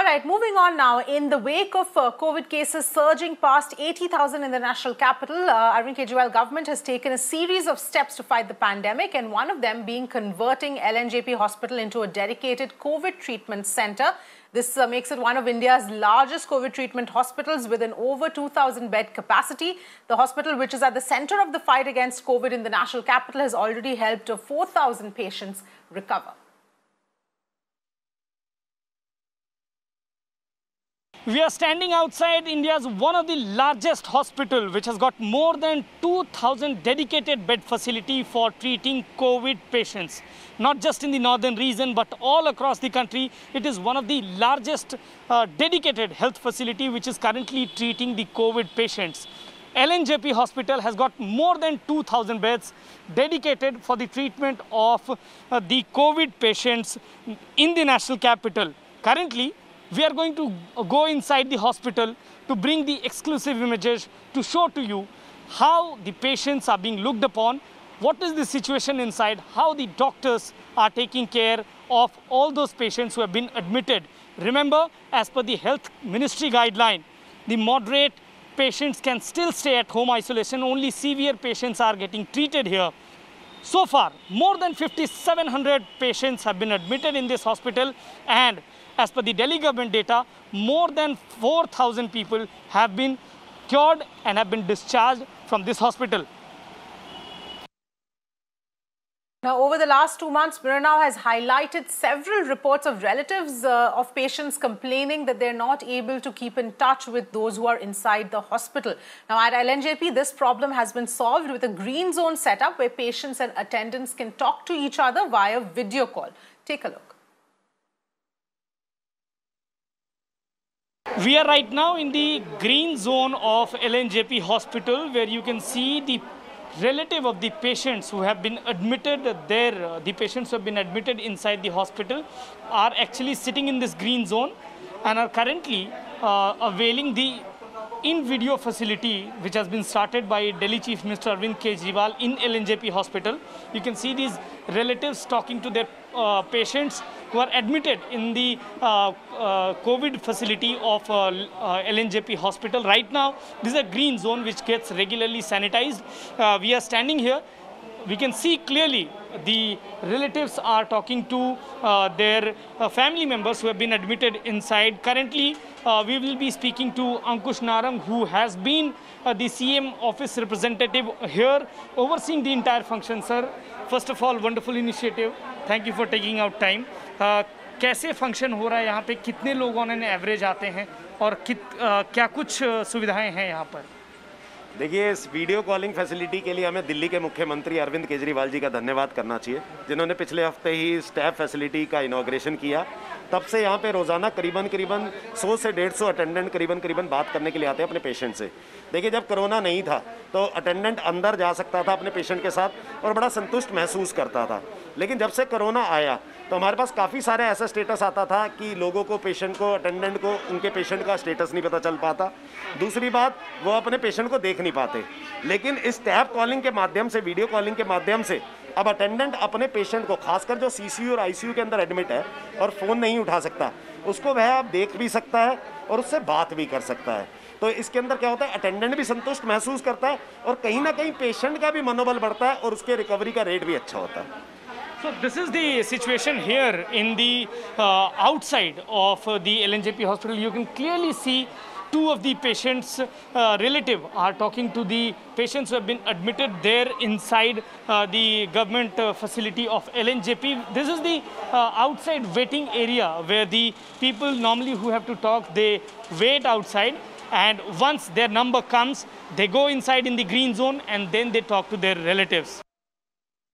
right, moving on now. In the wake of COVID cases surging past 80,000 in the national capital, Arvind Kejriwal government has taken a series of steps to fight the pandemic, and one of them being converting LNJP Hospital into a dedicated COVID treatment centre. This makes it one of India's largest COVID treatment hospitals with an over 2,000 bed capacity. The hospital, which is at the centre of the fight against COVID in the national capital, has already helped 4,000 patients recover. We are standing outside India's one of the largest hospital, which has got more than 2,000 dedicated bed facility for treating COVID patients. Not just in the northern region, but all across the country. It is one of the largest dedicated health facility which is currently treating the COVID patients. LNJP Hospital has got more than 2,000 beds dedicated for the treatment of the COVID patients in the national capital. Currently, we are going to go inside the hospital to bring the exclusive images to show to you how the patients are being looked upon, what is the situation inside, how the doctors are taking care of all those patients who have been admitted. Remember, as per the Health Ministry guideline, the moderate patients can still stay at home isolation. Only severe patients are getting treated here. So far, more than 5,700 patients have been admitted in this hospital, and as per the Delhi government data, more than 4,000 people have been cured and have been discharged from this hospital. Now, over the last 2 months, Mirror Now has highlighted several reports of relatives of patients complaining that they're not able to keep in touch with those who are inside the hospital. Now, at LNJP, this problem has been solved with a green zone setup where patients and attendants can talk to each other via video call. Take a look. We are right now in the green zone of LNJP Hospital, where you can see the relative of the patients who have been admitted there. The patients who have been admitted inside the hospital are actually sitting in this green zone and are currently availing the in-video facility which has been started by Delhi Chief Minister Arvind Kejriwal in LNJP Hospital. You can see these relatives talking to their patients who are admitted in the COVID facility of LNJP Hospital. Right now, this is a green zone which gets regularly sanitized. We are standing here. We can see clearly the relatives are talking to their family members who have been admitted inside. Currently, we will be speaking to Ankush Narang, who has been the CM office representative here, overseeing the entire function. Sir, first of all, wonderful initiative. Thank you for taking out time. कैसे function हो रहा है यहाँ पे, कितने लोगों ने average आते हैं और क्या कुछ सुविधाएं हैं यहाँ पर? देखिए, इस वीडियो कॉलिंग फैसिलिटी के लिए हमें दिल्ली के मुख्यमंत्री अरविंद केजरीवाल जी का धन्यवाद करना चाहिए, जिन्होंने पिछले हफ्ते ही स्टैफ फैसिलिटी का इनॉग्रेशन किया। तब से यहाँ पे रोज़ाना करीबन 100 से 150 अटेंडेंट करीबन बात करने के लिए आते हैं अपने पेशेंट से। देखिए, जब कोरोना नहीं था तो अटेंडेंट अंदर जा सकता था अपने पेशेंट के साथ और बड़ा संतुष्ट महसूस करता था, लेकिन जब से कोरोना आया तो हमारे पास काफ़ी सारे ऐसा स्टेटस आता था कि लोगों को, पेशेंट को, अटेंडेंट को उनके पेशेंट का स्टेटस नहीं पता चल पाता। दूसरी बात, वो अपने पेशेंट को देख नहीं पाते। लेकिन इस टैब कॉलिंग के माध्यम से, वीडियो कॉलिंग के माध्यम से अब अटेंडेंट अपने पेशेंट को, खासकर जो सीसीयू और आईसीयू के अंदर एडमिट है और फ़ोन नहीं उठा सकता, उसको वह अब देख भी सकता है और उससे बात भी कर सकता है। तो इसके अंदर क्या होता है, अटेंडेंट भी संतुष्ट महसूस करता है और कहीं ना कहीं पेशेंट का भी मनोबल बढ़ता है और उसके रिकवरी का रेट भी अच्छा होता है। So this is the situation here in the outside of the LNJP hospital. You can clearly see two of the patients' relative are talking to the patients who have been admitted there inside the government facility of LNJP. This is the outside waiting area where the people normally who have to talk, they wait outside, and once their number comes, they go inside in the green zone and then they talk to their relatives.